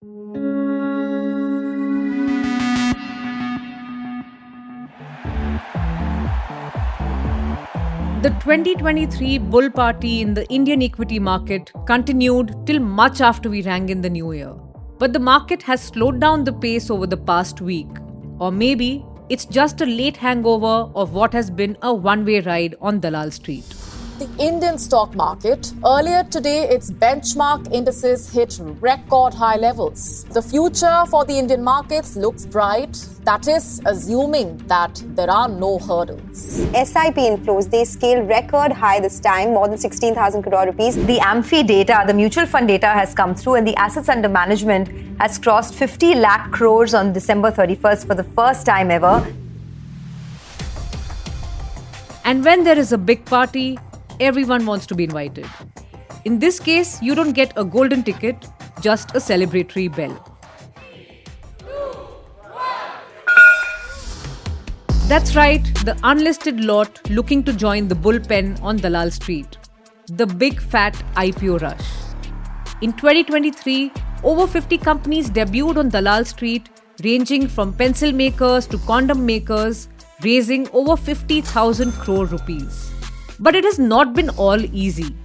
The 2023 bull party in the Indian equity market continued till much after we rang in the new year. But the market has slowed down the pace over the past week. Or maybe it's just a late hangover of what has been a one-way ride on Dalal Street. The Indian stock market, earlier today, its benchmark indices hit record high levels. The future for the Indian markets looks bright. That is, assuming that there are no hurdles. SIP inflows, they scale record high this time, more than 16,000 crore rupees. The AMFI data, the mutual fund data has come through, and the assets under management has crossed 50 lakh crores on December 31st for the first time ever. And when there is a big party, everyone wants to be invited. In this case, you don't get a golden ticket, just a celebratory bell. That's right, the unlisted lot looking to join the bullpen on Dalal Street. The big fat IPO rush. In 2023, over 50 companies debuted on Dalal Street, ranging from pencil makers to condom makers, raising over 50,000 crore rupees. But it has not been all easy.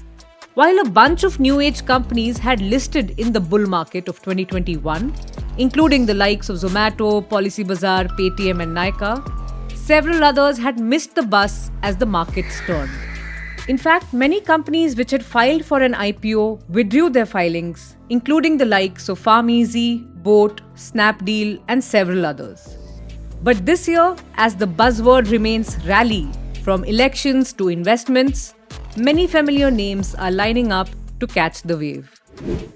While a bunch of new age companies had listed in the bull market of 2021, including the likes of Zomato, Bazaar, Paytm and Nykaa, several others had missed the bus as the markets turned. In fact, many companies which had filed for an IPO withdrew their filings, including the likes of PharmEasy, Boat, Snapdeal and several others. But this year, as the buzzword remains rally, from elections to investments, many familiar names are lining up to catch the wave.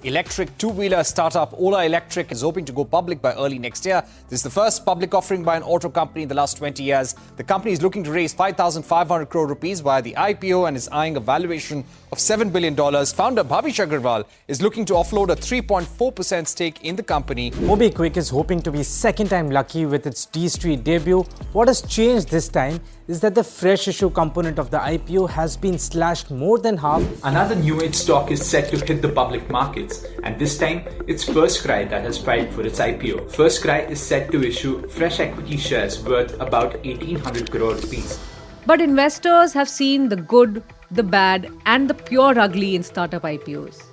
Electric two-wheeler startup Ola Electric is hoping to go public by early next year. This is the first public offering by an auto company in the last 20 years. The company is looking to raise 5,500 crore rupees via the IPO and is eyeing a valuation of $7 billion. Founder Bhavish Aggarwal is looking to offload a 3.4% stake in the company. MobiKwik is hoping to be second time lucky with its D-Street debut. What has changed this time is that the fresh issue component of the IPO has been slashed more than half. Another new age stock is set to hit the public markets, and this time it's FirstCry that has filed for its IPO. FirstCry is set to issue fresh equity shares worth about 1,800 crore rupees. But investors have seen the good, the bad and the pure ugly in startup IPOs.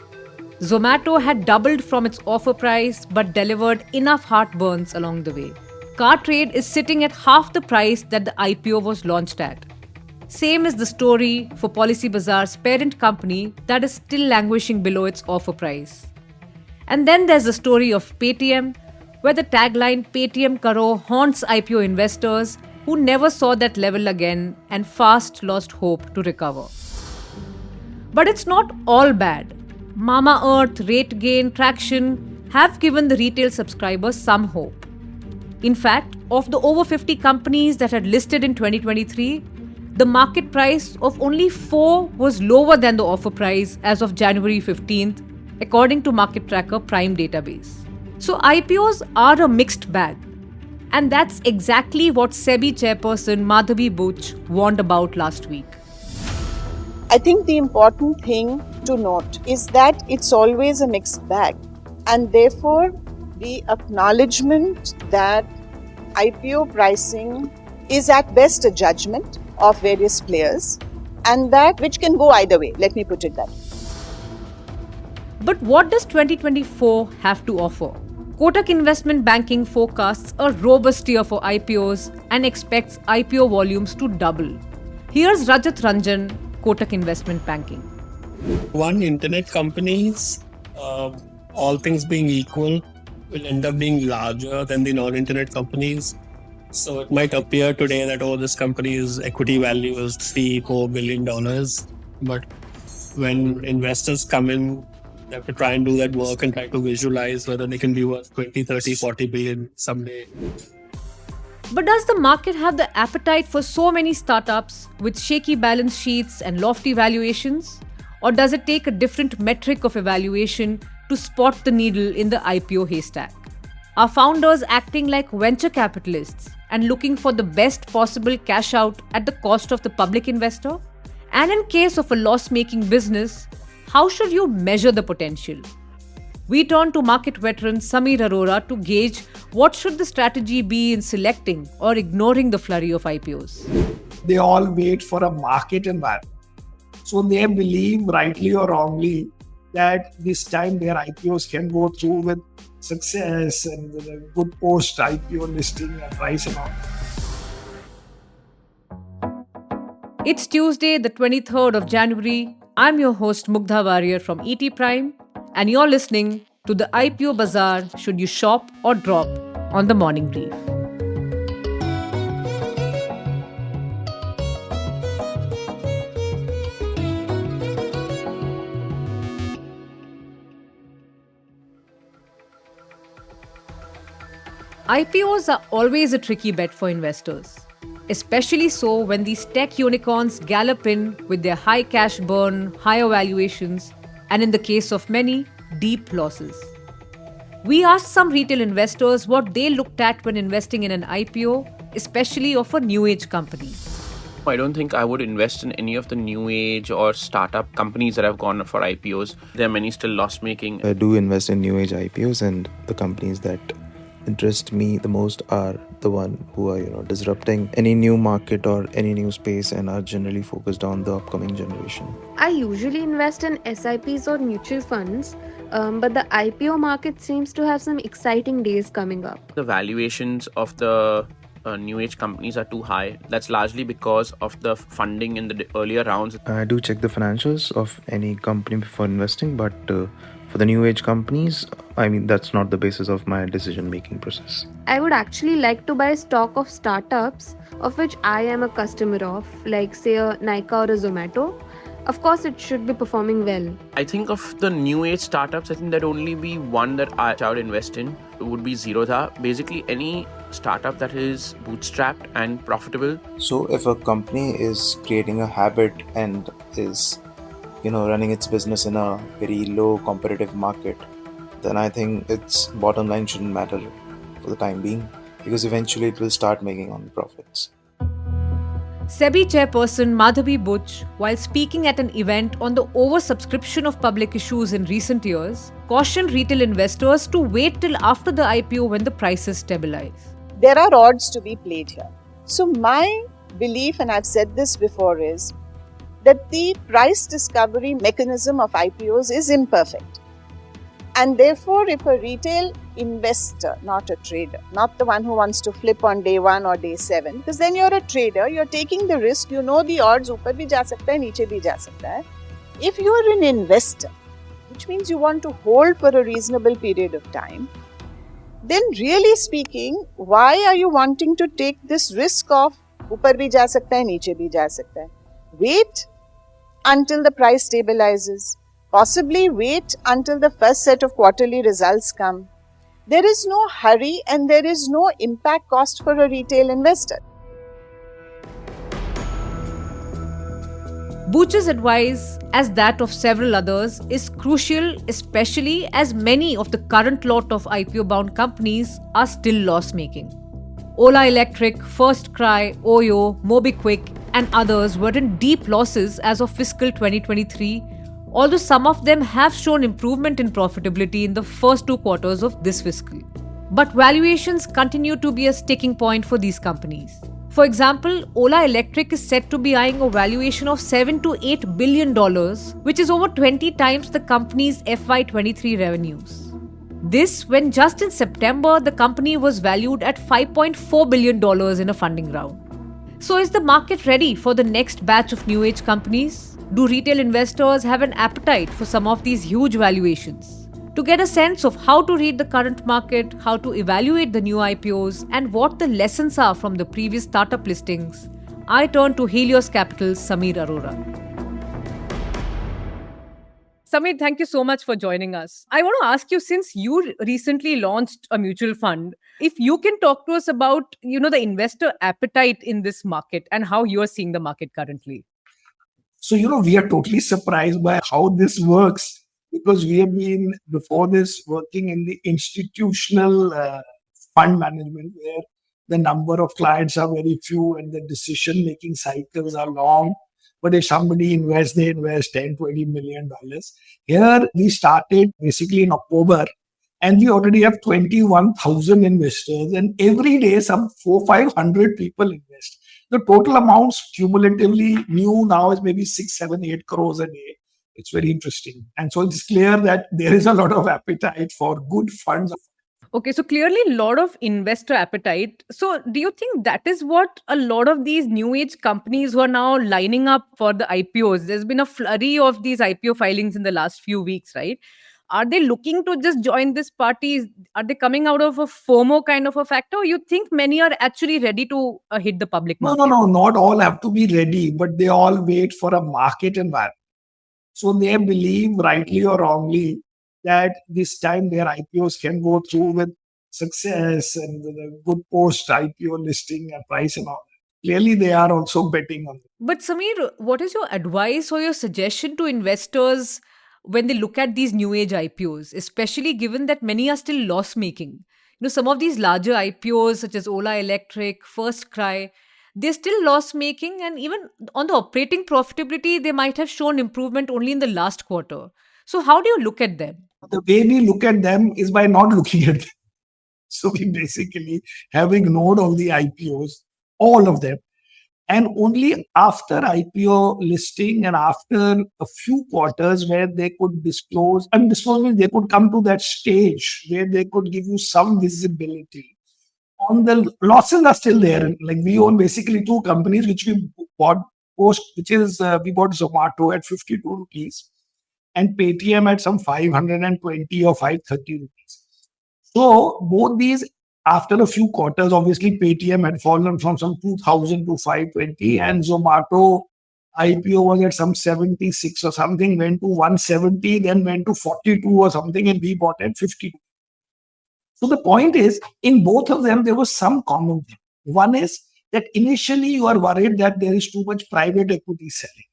Zomato had doubled from its offer price but delivered enough heartburns along the way. Cartrade is sitting at half the price that the IPO was launched at. Same is the story for Bazaar's parent company that is still languishing below its offer price. And then there's the story of Paytm, where the tagline Paytm Karo haunts IPO investors who never saw that level again and fast lost hope to recover. But it's not all bad. Mamaearth, RateGain, Traction have given the retail subscribers some hope. In fact, of the over 50 companies that had listed in 2023, the market price of only 4 was lower than the offer price as of January 15th, according to Market Tracker Prime database. So IPOs are a mixed bag. And that's exactly what SEBI chairperson Madhavi Buch warned about last week. I think the important thing to note is that it's always a mixed bag. And therefore, the acknowledgement that IPO pricing is at best a judgment of various players, and that which can go either way, let me put it that way. But what does 2024 have to offer? Kotak Investment Banking forecasts a robust year for IPOs and expects IPO volumes to double. Here's Rajat Ranjan, Kotak Investment Banking. One, internet companies, all things being equal, will end up being larger than the non-internet companies. So it might appear today that, this company's equity value is $3-4 billion. But when investors come in, they have to try and do that work and try to visualize whether they can be worth 20, 30, 40 billion someday. But does the market have the appetite for so many startups with shaky balance sheets and lofty valuations? Or does it take a different metric of evaluation to spot the needle in the IPO haystack? Are founders acting like venture capitalists and looking for the best possible cash out at the cost of the public investor? And in case of a loss-making business, how should you measure the potential? We turn to market veteran Sameer Arora to gauge what should the strategy be in selecting or ignoring the flurry of IPOs. They all wait for a market environment. So they believe, rightly or wrongly, that this time their IPOs can go through with success and with a good post-IPO listing and price and all. It's Tuesday, the 23rd of January. I'm your host Mugdha Warrior from ET Prime, and you're listening to the IPO Bazaar Should You Shop or Drop on the Morning Brief. IPOs are always a tricky bet for investors, especially so when these tech unicorns gallop in with their high cash burn, higher valuations, and in the case of many, deep losses. We asked some retail investors what they looked at when investing in an IPO, especially of a new age company. I don't think I would invest in any of the new age or startup companies that have gone for IPOs. There are many still loss making. I do invest in new age IPOs, and the companies that interest me the most are the one who are disrupting any new market or any new space and are generally focused on the upcoming generation. I usually invest in SIPs or mutual funds, but the IPO market seems to have some exciting days coming up. The valuations of the new age companies are too high. That's largely because of the funding in the earlier rounds. I do check the financials of any company before investing, but for the new age companies, that's not the basis of my decision making process. I would actually like to buy stock of startups of which I am a customer of, like say a Nykaa or a Zomato. Of course, it should be performing well. I think of the new age startups, I think there'd only be one that I would invest in. It would be Zerodha. Basically, any startup that is bootstrapped and profitable. So if a company is creating a habit and is running its business in a very low competitive market, then I think its bottom line shouldn't matter for the time being, because eventually it will start making on profits. SEBI chairperson Madhavi Butch, while speaking at an event on the oversubscription of public issues in recent years, cautioned retail investors to wait till after the IPO when the prices stabilize. There are odds to be played here. So my belief, and I've said this before, is that the price discovery mechanism of IPOs is imperfect. And therefore, if a retail investor, not a trader, not the one who wants to flip on day 1 or day 7, because then you're a trader, you're taking the risk, you know the odds, ऊपर भी जा सकता है, नीचे भी जा सकता है. If you're an investor, which means you want to hold for a reasonable period of time, then really speaking, why are you wanting to take this risk of ऊपर भी जा सकता है, नीचे भी जा सकता है? Wait until the price stabilizes. Possibly wait until the first set of quarterly results come. There is no hurry and there is no impact cost for a retail investor. Butch's advice, as that of several others, is crucial, especially as many of the current lot of IPO-bound companies are still loss-making. Ola Electric, First Cry, Oyo, MobiKwik, and others were in deep losses as of fiscal 2023, although some of them have shown improvement in profitability in the first 2 quarters of this fiscal. But valuations continue to be a sticking point for these companies. For example, Ola Electric is said to be eyeing a valuation of $7 to $8 billion, which is over 20 times the company's FY23 revenues. This when just in September, the company was valued at $5.4 billion in a funding round. So is the market ready for the next batch of new age companies? Do retail investors have an appetite for some of these huge valuations? To get a sense of how to read the current market, how to evaluate the new IPOs, and what the lessons are from the previous startup listings, I turn to Helios Capital's Sameer Arora. Sameer, thank you so much for joining us. I want to ask you, since you recently launched a mutual fund, if you can talk to us about, the investor appetite in this market and how you are seeing the market currently. So, we are totally surprised by how this works, because we have been, before this, working in the institutional fund management, where the number of clients are very few and the decision-making cycles are long. But if somebody invests, they invest 10, $20 million. Here we started basically in October and we already have 21,000 investors and every day some 500 people invest. The total amounts cumulatively new now is maybe 6, 7, 8 crores a day. It's very interesting. And so it's clear that there is a lot of appetite for good funds. Okay, so clearly a lot of investor appetite. So do you think that is what a lot of these new age companies who are now lining up for the IPOs? There's been a flurry of these IPO filings in the last few weeks, right? Are they looking to just join this party? Are they coming out of a FOMO kind of a factor? Or you think many are actually ready to hit the public No, market? not all have to be ready, but they all wait for a market environment. So they believe, rightly or wrongly, that this time their IPOs can go through with success and with a good post IPO listing and price and all. Clearly, they are also betting on it. But Sameer, what is your advice or your suggestion to investors when they look at these new age IPOs, especially given that many are still loss making? Some of these larger IPOs such as Ola Electric, First Cry, they're still loss making, and even on the operating profitability, they might have shown improvement only in the last quarter. So, how do you look at them? The way we look at them is by not looking at them. So we basically have ignored all the IPOs, all of them. And only after IPO listing and after a few quarters where they could disclose, and disclose means they could come to that stage where they could give you some visibility. On the losses are still there. Like we own basically two companies which we bought post, which is we bought Zomato at 52 rupees and Paytm at some 520 or 530 rupees. So both these, after a few quarters, obviously Paytm had fallen from some 2000 to 520 and Zomato IPO was at some 76 or something, went to 170, then went to 42 or something, and we bought at 52. So the point is, in both of them, there was some common thing. One is that initially you are worried that there is too much private equity selling.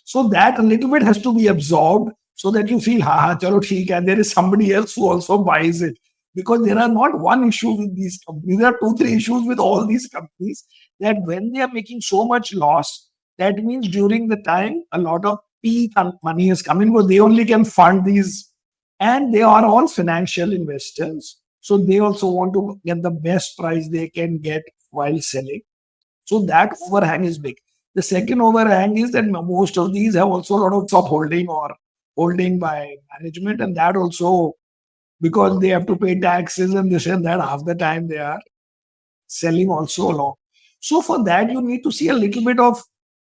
So that a little bit has to be absorbed so that you feel, chalo theek hai, there is somebody else who also buys it. Because there are not one issue with these companies. There are 2-3 issues with all these companies that when they are making so much loss, that means during the time a lot of PE money is coming because they only can fund these and they are all financial investors. So they also want to get the best price they can get while selling. So that overhang is big. The second overhang is that most of these have also a lot of top holding or holding by management, and that also because they have to pay taxes and this and that, half the time they are selling also along. So for that, you need to see a little bit of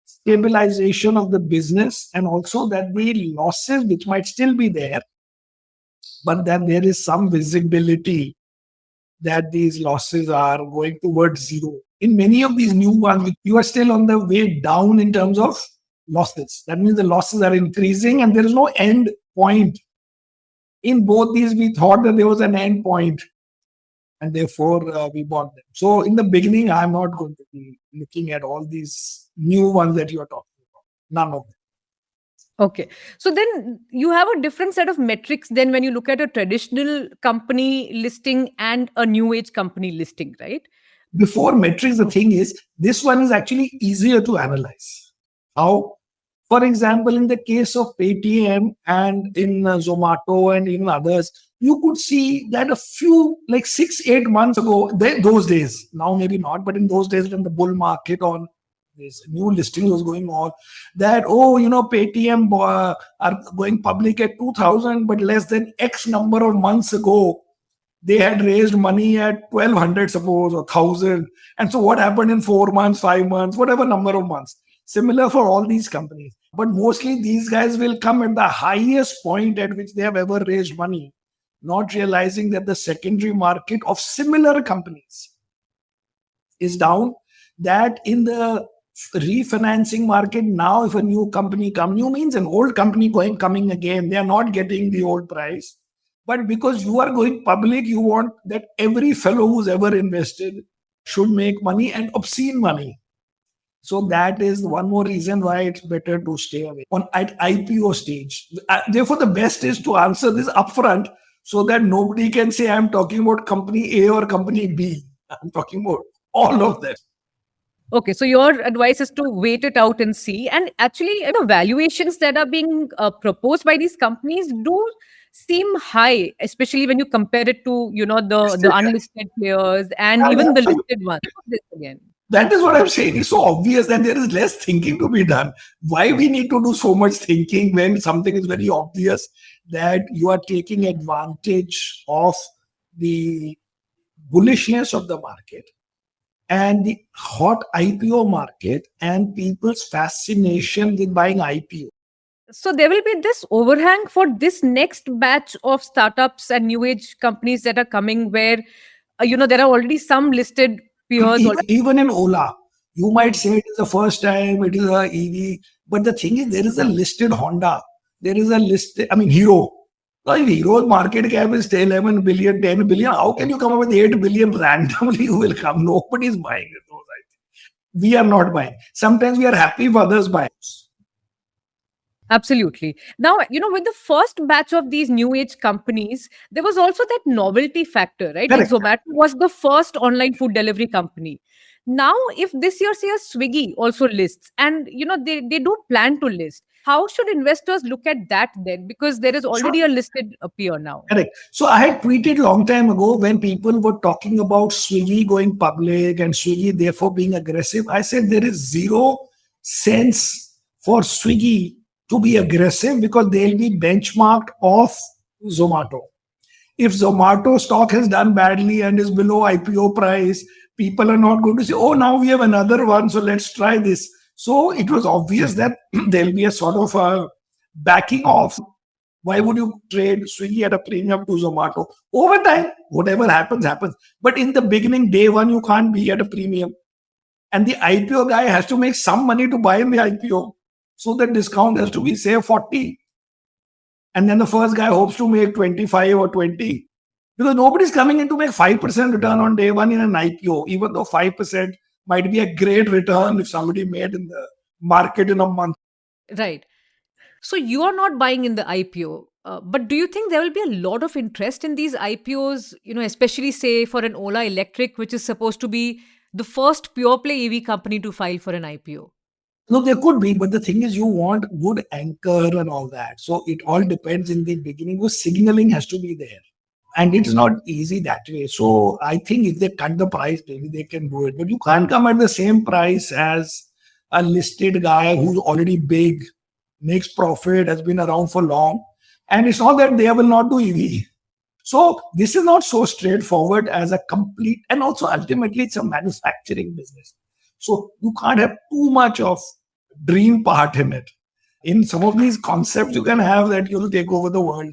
stabilization of the business and also that the losses which might still be there, but that there is some visibility that these losses are going towards zero. In many of these new ones, you are still on the way down in terms of losses. That means the losses are increasing and there is no end point. In both these, we thought that there was an end point and therefore we bought them. So in the beginning, I'm not going to be looking at all these new ones that you are talking about. None of them. Okay. So then you have a different set of metrics than when you look at a traditional company listing and a new age company listing, right? Before metrics, the thing is, this one is actually easier to analyze. How? For example, in the case of Paytm and in Zomato and even others, you could see that a few, like 6-8 months ago, those days, now maybe not, but in those days when the bull market on this new listing was going on, that, Paytm are going public at 2000, but less than X number of months ago, they had raised money at 1200, suppose, or 1000. And so what happened in 4 months, 5 months, whatever number of months? Similar for all these companies. But mostly these guys will come at the highest point at which they have ever raised money, not realizing that the secondary market of similar companies is down. That in the refinancing market now, if a new company comes, new means an old company coming again, they are not getting the old price. But because you are going public, you want that every fellow who's ever invested should make money and obscene money. So that is one more reason why it's better to stay away at IPO stage. Therefore, the best is to answer this upfront so that nobody can say I'm talking about company A or company B. I'm talking about all of them. Okay, so your advice is to wait it out and see. And actually, valuations that are being proposed by these companies do seem high, especially when you compare it to the unlisted players and Yeah, even the absolutely. listed ones. This again. That is what I'm saying. It's so obvious that there is less thinking to be done. Why we need to do so much thinking when something is very obvious that you are taking advantage of the bullishness of the market and the hot IPO market and people's fascination with buying IPO. So there will be this overhang for this next batch of startups and new age companies that are coming, where there are already some listed peers. Even in Ola, you might say it is the first time, it is a EV, but the thing is, there is a listed Honda, there is a listed, Hero. Now, if Hero's market cap is 11 billion, 10 billion, how can you come up with 8 billion randomly? Who will come? Nobody is buying it. I think. We are not buying. Sometimes we are happy if others buy. Absolutely. Now, with the first batch of these new age companies, there was also that novelty factor, right? Like Correct. Zomato was the first online food delivery company. Now, if this year, say, a Swiggy also lists and, they do plan to list, how should investors look at that then? Because there is already a listed peer now. Correct. So I had tweeted long time ago when people were talking about Swiggy going public and Swiggy therefore being aggressive. I said there is zero sense for Swiggy to be aggressive because they'll be benchmarked off Zomato. If Zomato stock has done badly and is below IPO price, people are not going to say, oh, now we have another one, so let's try this. So it was obvious that there'll be a sort of a backing off. Why would you trade Swiggy at a premium to Zomato? Over time, whatever happens, happens. But in the beginning, day one, you can't be at a premium. And the IPO guy has to make some money to buy in the IPO. So the discount has to be, say, 40. And then the first guy hopes to make 25 or 20. Because nobody's coming in to make 5% return on day one in an IPO, even though 5% might be a great return if somebody made in the market in a month. Right. So you are not buying in the IPO. But do you think there will be a lot of interest in these IPOs, especially say for an Ola Electric, which is supposed to be the first pure play EV company to file for an IPO? No, there could be, but the thing is, you want good anchor and all that. So it all depends in the beginning. Because signaling has to be there, and it's not easy that way. So I think if they cut the price, maybe they can do it. But you can't come at the same price as a listed guy who's already big, makes profit, has been around for long, and it's not that they will not do EV. So this is not so straightforward as a complete, and also ultimately it's a manufacturing business. So you can't have too much of dream part in it. In some of these concepts, you can have that you'll take over the world,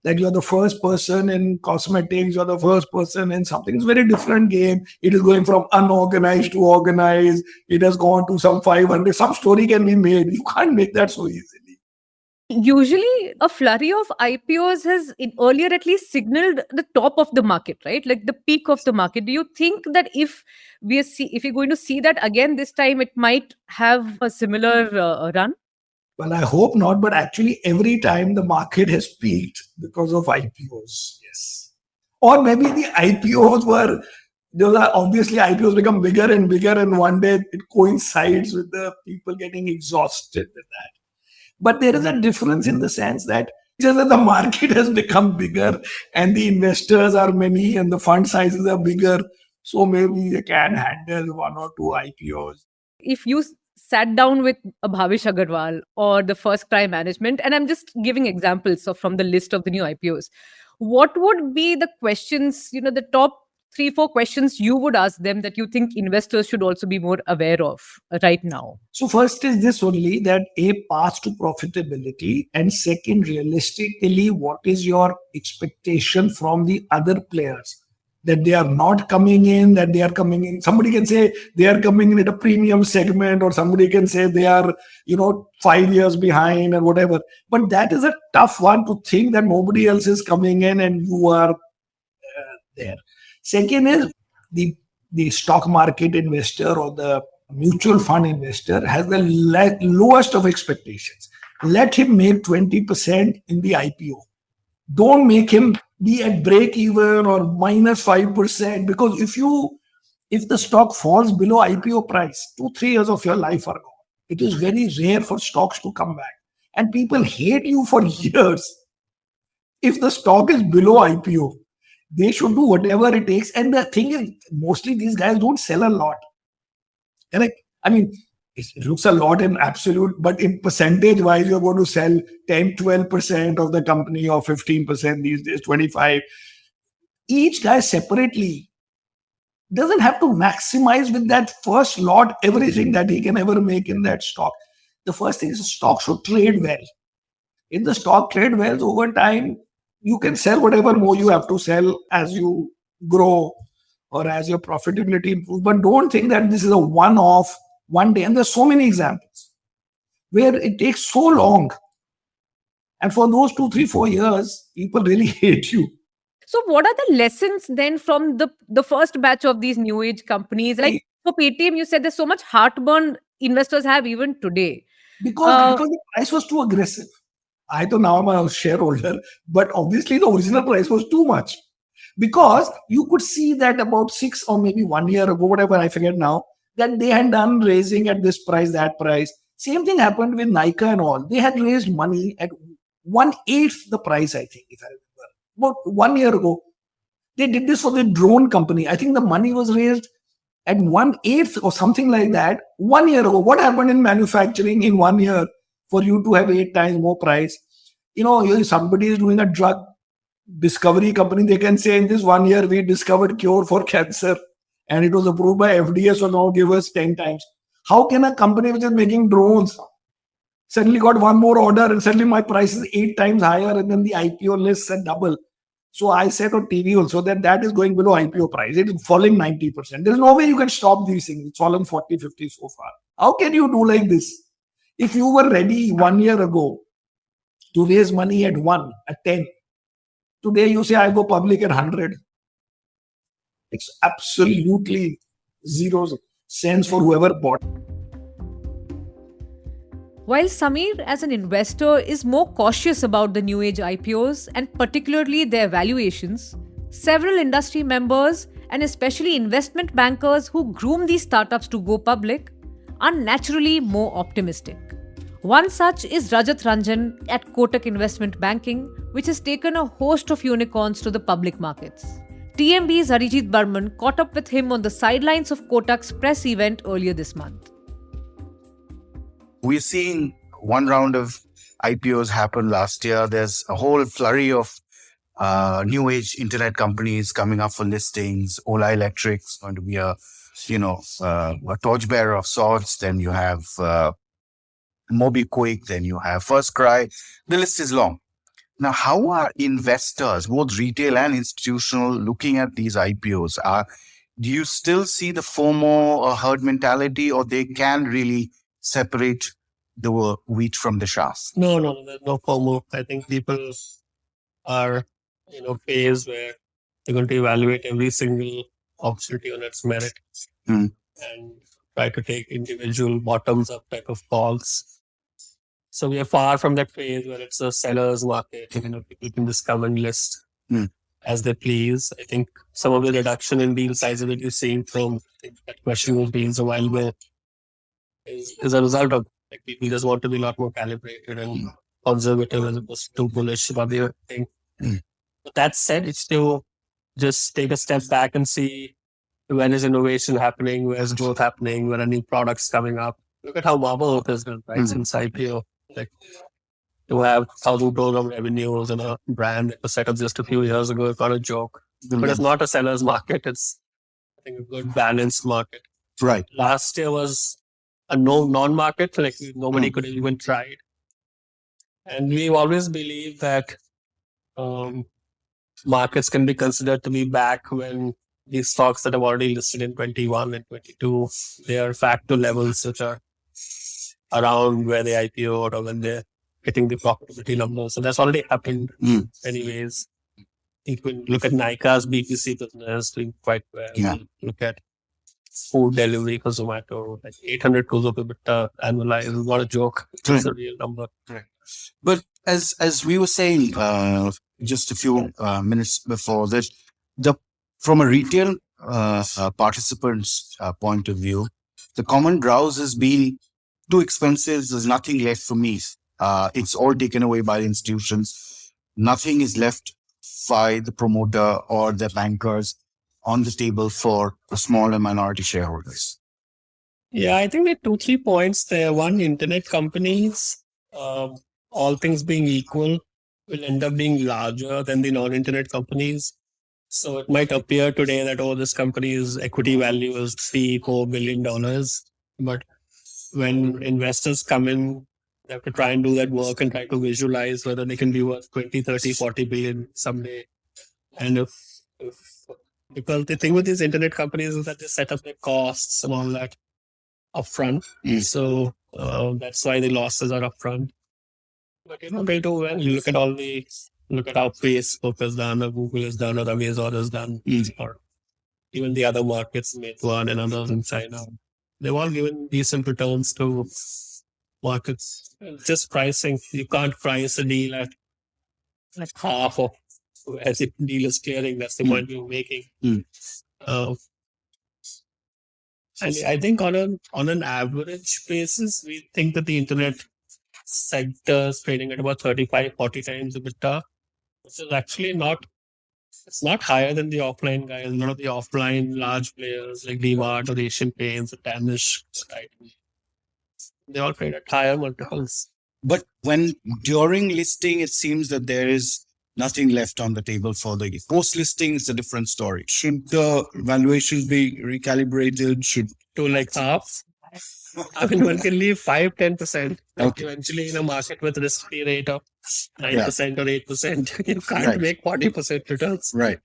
that you're the first person in cosmetics, you're the first person in something. It's a very different game. It is going from unorganized to organized. It has gone to some 500. Some story can be made. You can't make that so easily. Usually, a flurry of IPOs has earlier at least signaled the top of the market, right? Like the peak of the market. Do you think that if we're going to see that again this time, it might have a similar run? Well, I hope not, but actually, every time the market has peaked because of IPOs, yes. Or maybe the IPOs were, those are obviously IPOs become bigger and bigger, and one day it coincides with the people getting exhausted with that. But there is a difference in the sense that just that the market has become bigger and the investors are many and the fund sizes are bigger. So maybe they can handle one or two IPOs. If you sat down with a Bhavish Agarwal or the First Cry management, and I'm just giving examples from the list of the new IPOs, what would be the questions, the top 3, 4 questions you would ask them that you think investors should also be more aware of right now? So first is this only, that a path to profitability, and second, realistically, what is your expectation from the other players? That they are not coming in, that they are coming in. Somebody can say they are coming in at a premium segment, or somebody can say they are, 5 years behind and whatever. But that is a tough one to think that nobody else is coming in and you are there. Second is the stock market investor or the mutual fund investor has the lowest of expectations. Let him make 20% in the IPO. Don't make him be at break even or minus 5%, because if you If the stock falls below IPO price, 2-3 years of your life are gone. It is very rare for stocks to come back. And people hate you for years. If the stock is below IPO, they should do whatever it takes. And the thing is, mostly these guys don't sell a lot. And I mean, it looks a lot in absolute, but in percentage wise, you're going to sell 10-12% of the company or 15% these days, 25. Each guy separately doesn't have to maximize with that first lot everything that he can ever make in that stock. The first thing is the stock should trade well. If the stock trade well over time, you can sell whatever more you have to sell as you grow or as your profitability improves. But don't think that this is a one-off, one day. And there's so many examples where it takes so long. And for those 2, 3, 4 years, people really hate you. So what are the lessons then from the first batch of these new age companies? Like for Paytm, you said there's so much heartburn investors have even today. Because the price was too aggressive. I thought now I'm a shareholder, but obviously the original price was too much. Because you could see that about 6 or maybe 1 year ago, whatever, I forget now, that they had done raising at this price, that price. Same thing happened with Nika and all. They had raised money at 1/8 the price, I think, if I remember. About 1 year ago. They did this for the drone company. I think the money was raised at 1/8 or something like that 1 year ago. What happened in manufacturing in 1 year for you to have 8 times more price? Somebody is doing a drug discovery company. They can say in this 1 year we discovered cure for cancer and it was approved by FDA, so now give us 10 times. How can a company which is making drones suddenly got one more order and suddenly my price is 8 times higher and then the IPO lists are double? So I said on TV also that is going below IPO price. It is falling 90%. There's no way you can stop these things. It's fallen 40, 50 so far. How can you do like this? If you were ready 1 year ago to raise money at 1, at 10, today you say I go public at 100. It's absolutely zero sense for whoever bought. While Samir, as an investor, is more cautious about the new age IPOs and particularly their valuations, several industry members and especially investment bankers who groom these startups to go public are naturally more optimistic. One such is Rajat Ranjan at Kotak Investment Banking, which has taken a host of unicorns to the public markets. TMB's Arijit Burman caught up with him on the sidelines of Kotak's press event earlier this month. We're seeing one round of IPOs happen last year. There's a whole flurry of new age internet companies coming up for listings. Ola Electric's going to be a torchbearer of sorts. Then you have MobiKwik. Then you have FirstCry. The list is long. Now, how are investors, both retail and institutional, looking at these IPOs? Do you still see the FOMO or herd mentality, or they can really separate the wheat from the chaff? No, there's no FOMO. I think people are in a phase where they're going to evaluate every single opportunity on its merit and try to take individual bottoms-up type of calls. So we are far from that phase where it's a seller's market. People can just come and list as they please. I think some of the reduction in deal sizes that you're seeing from that question was deals a while ago is a result of people just want to be a lot more calibrated and conservative as opposed to too bullish about the thing. But that said, it's still just take a step back and see when is innovation happening, where's growth happening, where are new products coming up. Look at how Marble has done, right, since IPO. Like, to have 1,000 crores of revenues and a brand that was set up just a few years ago, it's not a joke. But it's not a seller's market. It's, I think, a good balanced market. Right. Last year was a non-market, like nobody could have even tried. And we've always believed that markets can be considered to be back when these stocks that have already listed in 21 and 22, they are factor levels which are around where they IPO or when they're hitting the profitability numbers. So that's already happened anyways. You can look at Nika's BPC business doing quite well. Yeah. Look at food delivery for Zomato, like 800 crores of EBITDA annualized is not a joke. It's a real number. Correct. But as we were saying just a few minutes before that, from a retail participants' point of view, the common grouse has been too expensive. There's nothing left for me. It's all taken away by institutions. Nothing is left by the promoter or the bankers on the table for the small and minority shareholders. Yeah, I think there are 2-3 points there. One, internet companies, um, all things being equal, will end up being larger than the non-internet companies. So it might appear today that, oh, this company's equity value is $3-4 billion. But when investors come in, they have to try and do that work and try to visualize whether they can be worth 20, 30, 40 billion someday. And if because the thing with these internet companies is that they set up their costs and all that upfront. So that's why the losses are upfront. But they do well. You look at how Facebook has done, or Google has done, or Amazon has done, or even the other markets, Meituan and others in China. They've all given decent returns to markets. Just pricing. You can't price a deal at like half of as the deal is clearing. That's the point we were making. And I think on an average basis, we think that the internet sector is trading at about 35-40 times EBITDA, which is actually it's not higher than the offline guys. None of the offline large players like DMart or Asian Paints or Danish, right? They all trade at higher multiples. But when during listing, it seems that there is nothing left on the table for the post-listing. It's a different story. Should the valuations be recalibrated? Should to like half? I mean, one can leave 5-10%. Eventually, in a market with risk-free rate of 9% or 8%, you can't make 40% returns. Right.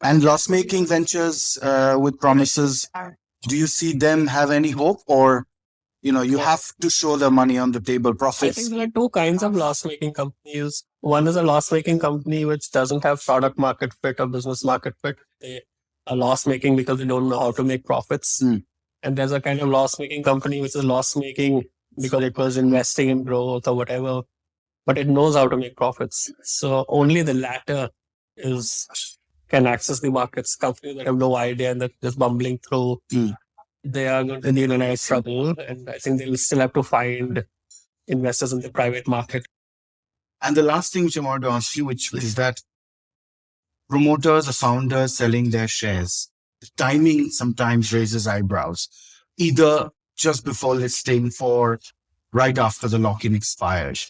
And loss-making ventures with promises, do you see them have any hope, or you have to show the money on the table, profits? I think there are two kinds of loss-making companies. One is a loss-making company which doesn't have product market fit or business market fit. They are loss-making because they don't know how to make profits. And there's a kind of loss-making company which is loss-making because it was investing in growth or whatever, but it knows how to make profits. So only the latter can access the markets. Companies that have no idea and that just bumbling through, they are going to need a nice trouble. And I think they'll still have to find investors in the private market. And the last thing which I wanted to ask you, which is that promoters or founders selling their shares, the timing sometimes raises eyebrows, either just before listing or right after the lock-in expires.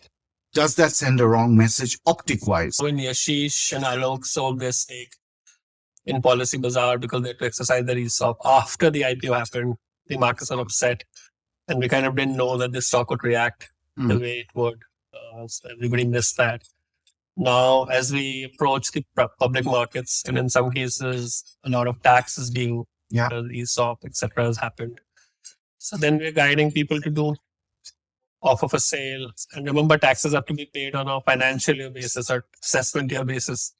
Does that send a wrong message optic-wise? When Yashish and Alok sold their stake in Policy Bazaar because they had to exercise their ESOP after the IPO happened, the markets are upset. And we kind of didn't know that the stock would react the way it would. So everybody missed that. Now, as we approach the public markets, and in some cases, a lot of tax is being, ESOP, etc., has happened. So then we're guiding people to do offer for sale. And remember, taxes have to be paid on a financial year basis or assessment year basis.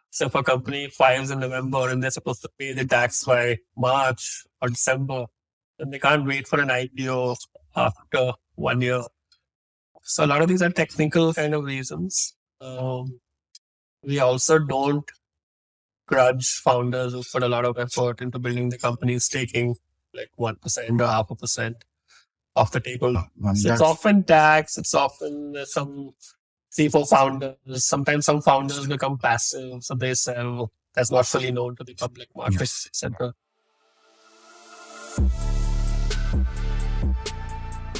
So if a company files in November and they're supposed to pay the tax by March or December, then they can't wait for an IPO after 1 year. So a lot of these are technical kind of reasons. We also don't grudge founders who put a lot of effort into building the companies, taking like 1% or 0.5% off the table. So it's often tax, it's often some 3-4 founders. Sometimes some founders become passive, so they sell. That's not fully known to the public markets, etc.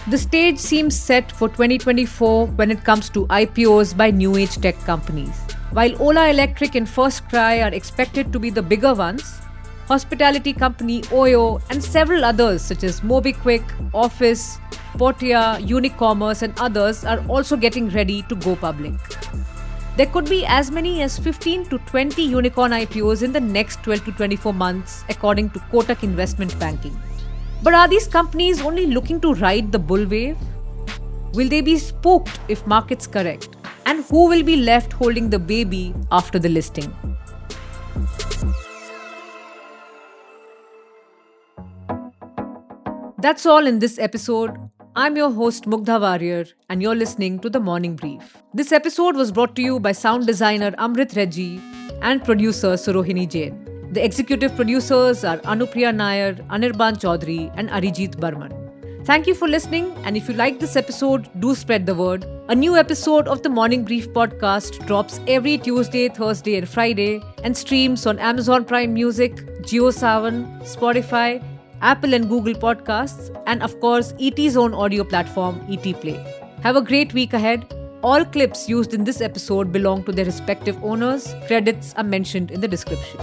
The stage seems set for 2024 when it comes to IPOs by new age tech companies. While Ola Electric and FirstCry are expected to be the bigger ones, hospitality company Oyo and several others such as MobiKwik, Office, Portia, Unicommerce and others are also getting ready to go public. There could be as many as 15 to 20 unicorn IPOs in the next 12 to 24 months according to Kotak Investment Banking. But are these companies only looking to ride the bull wave? Will they be spooked if markets correct? And who will be left holding the baby after the listing? That's all in this episode. I'm your host Mugdha Warrior and you're listening to The Morning Brief. This episode was brought to you by sound designer Amrit Reggie and producer Surohini Jain. The executive producers are Anupriya Nair, Anirban Chaudhary, and Arijit Burman. Thank you for listening, and if you like this episode, do spread the word. A new episode of the Morning Brief podcast drops every Tuesday, Thursday, and Friday and streams on Amazon Prime Music, JioSaavn, Spotify, Apple and Google Podcasts, and of course, ET's own audio platform, ET Play. Have a great week ahead. All clips used in this episode belong to their respective owners. Credits are mentioned in the description.